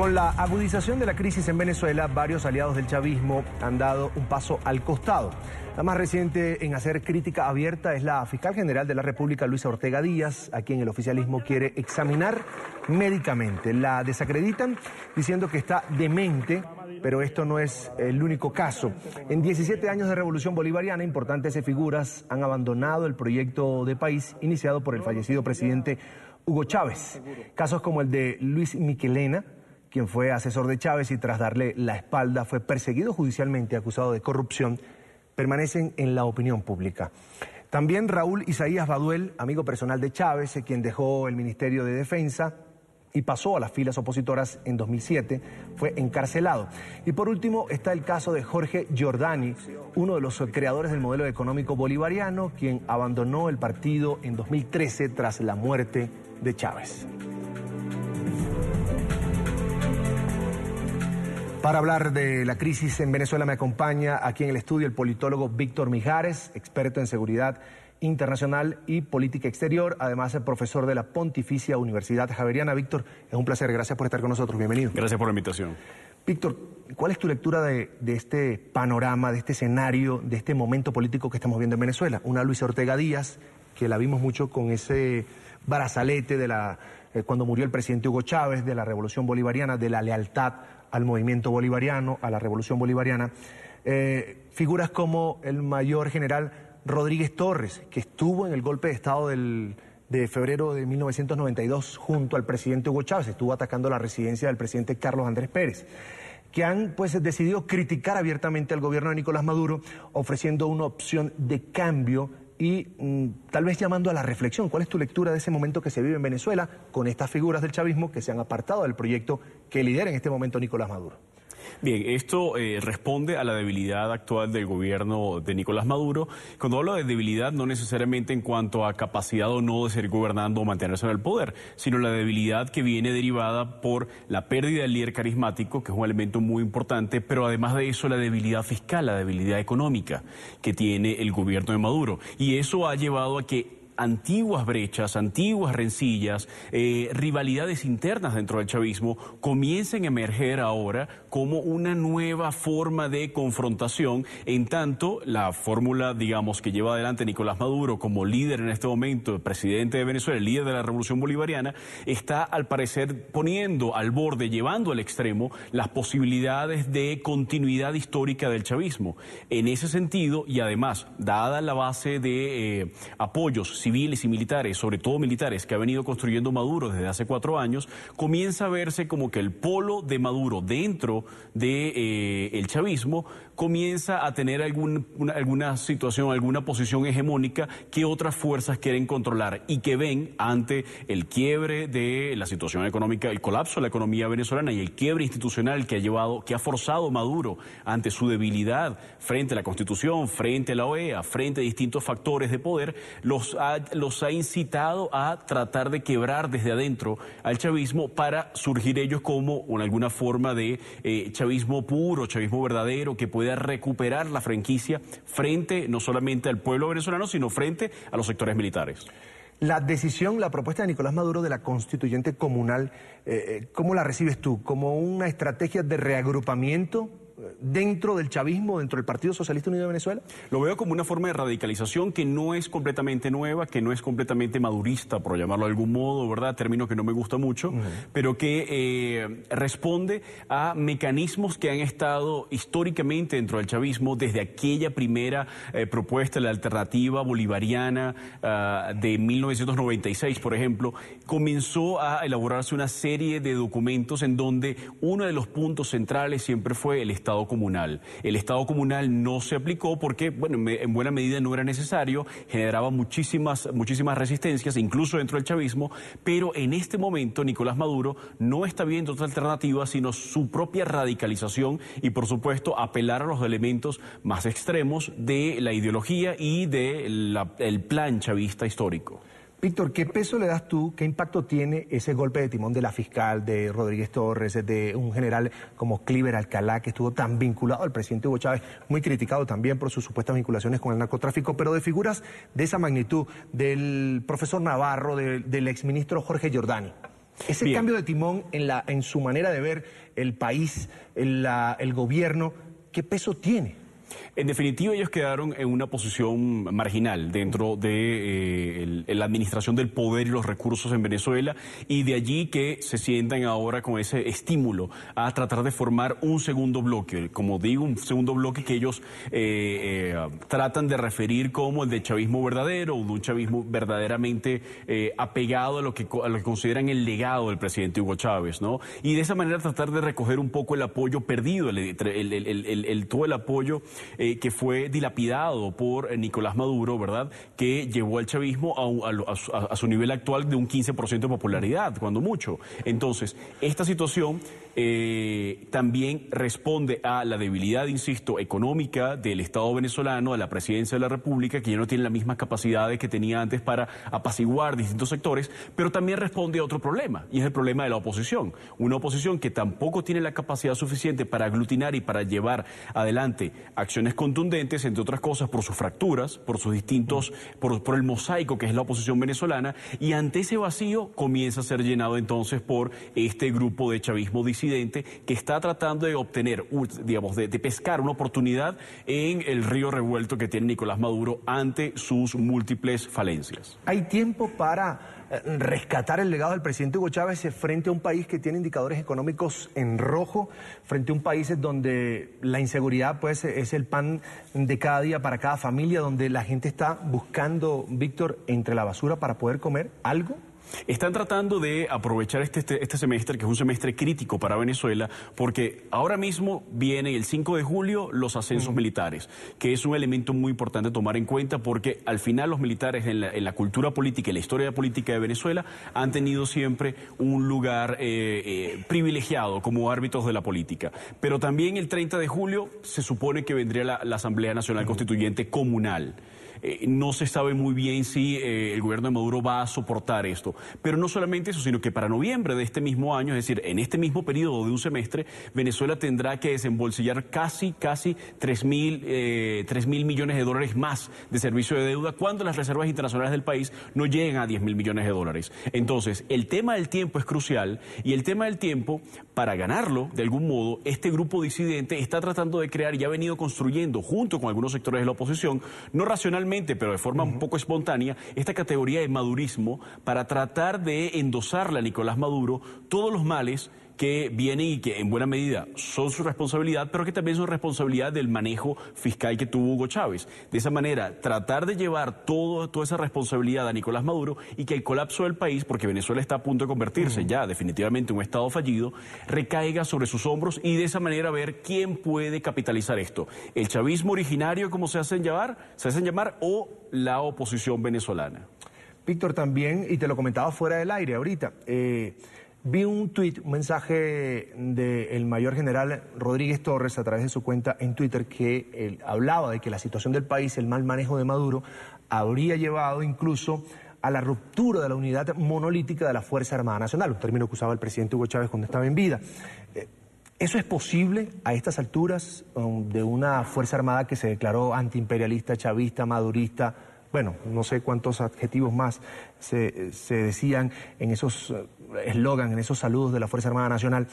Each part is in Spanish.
Con la agudización de la crisis en Venezuela, varios aliados del chavismo han dado un paso al costado. La más reciente en hacer crítica abierta es la fiscal general de la República, Luisa Ortega Díaz, a quien el oficialismo quiere examinar médicamente. La desacreditan diciendo que está demente, pero esto no es el único caso. En 17 años de revolución bolivariana, importantes figuras han abandonado el proyecto de país iniciado por el fallecido presidente Hugo Chávez. Casos como el de Luis Michelena, quien fue asesor de Chávez y tras darle la espalda fue perseguido judicialmente acusado de corrupción, permanecen en la opinión pública. También Raúl Isaías Baduel, amigo personal de Chávez, quien dejó el Ministerio de Defensa y pasó a las filas opositoras en 2007, fue encarcelado. Y por último está el caso de Jorge Giordani, uno de los creadores del modelo económico bolivariano, quien abandonó el partido en 2013 tras la muerte de Chávez. Para hablar de la crisis en Venezuela me acompaña aquí en el estudio el politólogo Víctor Mijares, experto en seguridad internacional y política exterior, además es profesor de la Pontificia Universidad Javeriana. Víctor, es un placer, gracias por estar con nosotros, bienvenido. Gracias por la invitación. Víctor, ¿cuál es tu lectura de este panorama, de este escenario, de este momento político que estamos viendo en Venezuela? Una Luisa Ortega Díaz, que la vimos mucho con ese brazalete de cuando murió el presidente Hugo Chávez, de la revolución bolivariana, de la lealtad al movimiento bolivariano, a la revolución bolivariana. Figuras como el mayor general Rodríguez Torres, que estuvo en el golpe de Estado de febrero de 1992 junto al presidente Hugo Chávez, estuvo atacando la residencia del presidente Carlos Andrés Pérez, que han decidido criticar abiertamente al gobierno de Nicolás Maduro, ofreciendo una opción de cambio y tal vez llamando a la reflexión. ¿Cuál es tu lectura de ese momento que se vive en Venezuela con estas figuras del chavismo que se han apartado del proyecto que lidera en este momento Nicolás Maduro? Bien, esto responde a la debilidad actual del gobierno de Nicolás Maduro. Cuando hablo de debilidad, no necesariamente en cuanto a capacidad o no de seguir gobernando o mantenerse en el poder, sino la debilidad que viene derivada por la pérdida del líder carismático, que es un elemento muy importante, pero además de eso la debilidad fiscal, la debilidad económica que tiene el gobierno de Maduro. Y eso ha llevado a que antiguas brechas, antiguas rencillas, rivalidades internas dentro del chavismo comiencen a emerger ahora como una nueva forma de confrontación, en tanto la fórmula, digamos, que lleva adelante Nicolás Maduro como líder en este momento, el presidente de Venezuela, el líder de la revolución bolivariana, está al parecer poniendo al borde, llevando al extremo las posibilidades de continuidad histórica del chavismo. En ese sentido, y además, dada la base de apoyos civiles y militares, sobre todo militares, que ha venido construyendo Maduro desde hace 4 años, comienza a verse como que el polo de Maduro dentro del chavismo comienza a tener alguna situación, alguna posición hegemónica que otras fuerzas quieren controlar y que ven ante el quiebre de la situación económica, el colapso de la economía venezolana y el quiebre institucional que ha forzado Maduro ante su debilidad frente a la Constitución, frente a la OEA, frente a distintos factores de poder, los ha incitado a tratar de quebrar desde adentro al chavismo para surgir ellos como alguna forma de chavismo puro, chavismo verdadero, que pueda recuperar la franquicia frente no solamente al pueblo venezolano, sino frente a los sectores militares. La decisión, la propuesta de Nicolás Maduro de la constituyente comunal, ¿cómo la recibes tú? ¿Como una estrategia de reagrupamiento dentro del chavismo, dentro del Partido Socialista Unido de Venezuela? Lo veo como una forma de radicalización que no es completamente nueva, que no es completamente madurista, por llamarlo de algún modo, ¿verdad? Término que no me gusta mucho, pero que responde a mecanismos que han estado históricamente dentro del chavismo desde aquella primera propuesta, la alternativa bolivariana de 1996, por ejemplo. Comenzó a elaborarse una serie de documentos en donde uno de los puntos centrales siempre fue el Estado comunal. El Estado comunal no se aplicó porque, bueno, en buena medida no era necesario, generaba muchísimas resistencias, incluso dentro del chavismo, pero en este momento Nicolás Maduro no está viendo otra alternativa sino su propia radicalización y, por supuesto, apelar a los elementos más extremos de la ideología y del plan chavista histórico. Víctor, ¿qué peso le das tú, qué impacto tiene ese golpe de timón de la fiscal, de Rodríguez Torres, de un general como Cliver Alcalá, que estuvo tan vinculado al presidente Hugo Chávez, muy criticado también por sus supuestas vinculaciones con el narcotráfico, pero de figuras de esa magnitud, del profesor Navarro, del exministro Jorge Giordani? Ese Bien. cambio de timón en su manera de ver el país, el gobierno, ¿qué peso tiene? En definitiva, ellos quedaron en una posición marginal dentro de la administración del poder y los recursos en Venezuela, y de allí que se sientan ahora con ese estímulo a tratar de formar un segundo bloque, como digo, un segundo bloque que ellos tratan de referir como el de chavismo verdadero, o de un chavismo verdaderamente apegado a lo que consideran el legado del presidente Hugo Chávez, ¿no? Y de esa manera tratar de recoger un poco el apoyo perdido, todo el apoyo que fue dilapidado por Nicolás Maduro, ¿verdad?, que llevó al chavismo a su nivel actual de un 15% de popularidad, cuando mucho. Entonces, esta situación también responde a la debilidad, insisto, económica del Estado venezolano, de la presidencia de la República, que ya no tiene las mismas capacidades que tenía antes para apaciguar distintos sectores, pero también responde a otro problema, y es el problema de la oposición. Una oposición que tampoco tiene la capacidad suficiente para aglutinar y para llevar adelante acciones contundentes, entre otras cosas por sus fracturas, por sus distintos, por el mosaico que es la oposición venezolana, y ante ese vacío comienza a ser llenado entonces por este grupo de chavismo disidente que está tratando de obtener, digamos, de pescar una oportunidad en el río revuelto que tiene Nicolás Maduro ante sus múltiples falencias. ¿Hay tiempo para rescatar el legado del presidente Hugo Chávez frente a un país que tiene indicadores económicos en rojo, frente a un país donde la inseguridad pues es el pan de cada día para cada familia, donde la gente está buscando, Víctor, entre la basura para poder comer algo? Están tratando de aprovechar este semestre, que es un semestre crítico para Venezuela, porque ahora mismo viene el 5 de julio los ascensos militares, que es un elemento muy importante tomar en cuenta, porque al final los militares en la cultura política y la historia política de Venezuela han tenido siempre un lugar privilegiado como árbitros de la política. Pero también el 30 de julio se supone que vendría la Asamblea Nacional Constituyente Comunal. No se sabe muy bien si el gobierno de Maduro va a soportar esto. Pero no solamente eso, sino que para noviembre de este mismo año, es decir, en este mismo periodo de un semestre, Venezuela tendrá que desembolsillar casi 3.000 millones de dólares más de servicio de deuda, cuando las reservas internacionales del país no llegan a 10.000 millones de dólares. Entonces, el tema del tiempo es crucial, y el tema del tiempo, para ganarlo, de algún modo, este grupo disidente está tratando de crear y ha venido construyendo, junto con algunos sectores de la oposición, no racionalmente, pero de forma un poco espontánea, esta categoría de madurismo para tratar de endosarle a Nicolás Maduro todos los males que vienen y que en buena medida son su responsabilidad, pero que también son responsabilidad del manejo fiscal que tuvo Hugo Chávez. De esa manera, tratar de llevar toda esa responsabilidad a Nicolás Maduro, y que el colapso del país, porque Venezuela está a punto de convertirse ya definitivamente en un estado fallido, recaiga sobre sus hombros, y de esa manera ver quién puede capitalizar esto. El chavismo originario, como se hacen llamar, o la oposición venezolana. Víctor, también, y te lo comentaba fuera del aire ahorita, vi un tuit, un mensaje del mayor general Rodríguez Torres a través de su cuenta en Twitter, que él hablaba de que la situación del país, el mal manejo de Maduro, habría llevado incluso a la ruptura de la unidad monolítica de la Fuerza Armada Nacional, un término que usaba el presidente Hugo Chávez cuando estaba en vida. ¿Eso es posible a estas alturas de una Fuerza Armada que se declaró antiimperialista, chavista, madurista? Bueno, no sé cuántos adjetivos más se decían en esos eslogan, en esos saludos de la Fuerza Armada Nacional.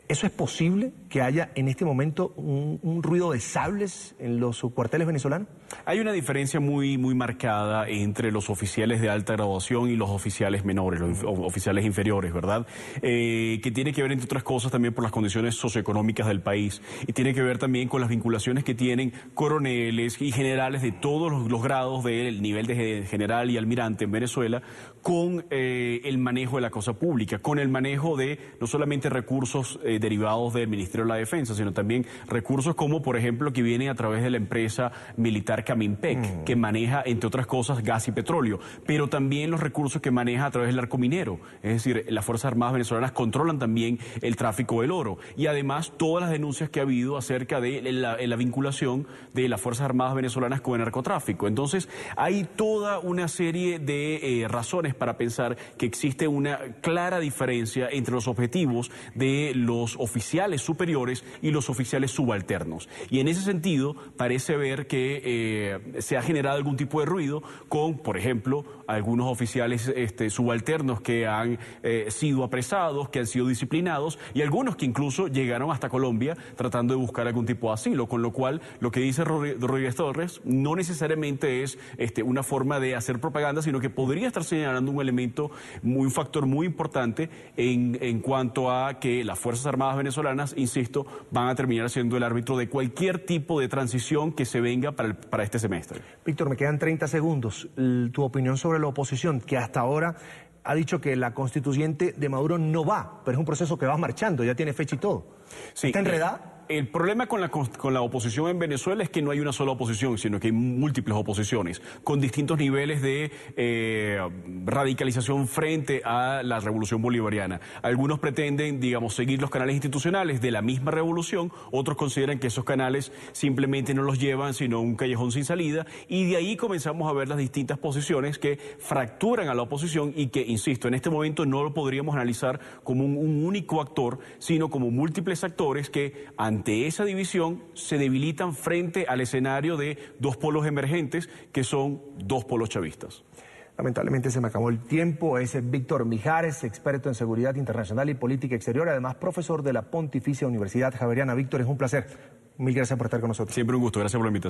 ¿Eso es posible, que haya en este momento un ruido de sables en los cuarteles venezolanos? Hay una diferencia muy marcada entre los oficiales de alta graduación y los oficiales menores, los oficiales inferiores, ¿verdad? Que tiene que ver, entre otras cosas, también por las condiciones socioeconómicas del país, y tiene que ver también con las vinculaciones que tienen coroneles y generales de todos los grados del nivel de general y almirante en Venezuela, con el manejo de la cosa pública, con el manejo de no solamente recursos derivados del Ministerio de la Defensa, sino también recursos como, por ejemplo, que vienen a través de la empresa militar Caminpec, que maneja, entre otras cosas, gas y petróleo, pero también los recursos que maneja a través del arco minero. Es decir, las Fuerzas Armadas venezolanas controlan también el tráfico del oro, y además todas las denuncias que ha habido acerca de la vinculación de las Fuerzas Armadas venezolanas con el narcotráfico. Entonces, hay toda una serie de razones para pensar que existe una clara diferencia entre los objetivos de los oficiales superiores y los oficiales subalternos. Y en ese sentido parece ver que se ha generado algún tipo de ruido con, por ejemplo, algunos oficiales subalternos que han sido apresados, que han sido disciplinados, y algunos que incluso llegaron hasta Colombia tratando de buscar algún tipo de asilo, con lo cual lo que dice Rodríguez Torres no necesariamente es una forma de hacer propaganda, sino que podría estar señalando un factor muy importante en cuanto a que las Fuerzas Armadas venezolanas, insisto, van a terminar siendo el árbitro de cualquier tipo de transición que se venga para este semestre. Víctor, me quedan 30 segundos. Tu opinión sobre la oposición, que hasta ahora ha dicho que la constituyente de Maduro no va, pero es un proceso que va marchando, ya tiene fecha y todo. Sí, ¿Está enredada? El problema con la oposición en Venezuela es que no hay una sola oposición, sino que hay múltiples oposiciones, con distintos niveles de radicalización frente a la revolución bolivariana. Algunos pretenden, digamos, seguir los canales institucionales de la misma revolución, otros consideran que esos canales simplemente no los llevan, sino un callejón sin salida, y de ahí comenzamos a ver las distintas posiciones que fracturan a la oposición y que, insisto, en este momento no lo podríamos analizar como un único actor, sino como múltiples actores que ante esa división se debilitan frente al escenario de dos polos emergentes que son dos polos chavistas. Lamentablemente se me acabó el tiempo. Es Víctor Mijares, experto en seguridad internacional y política exterior, además profesor de la Pontificia Universidad Javeriana. Víctor, es un placer. Mil gracias por estar con nosotros. Siempre un gusto. Gracias por la invitación.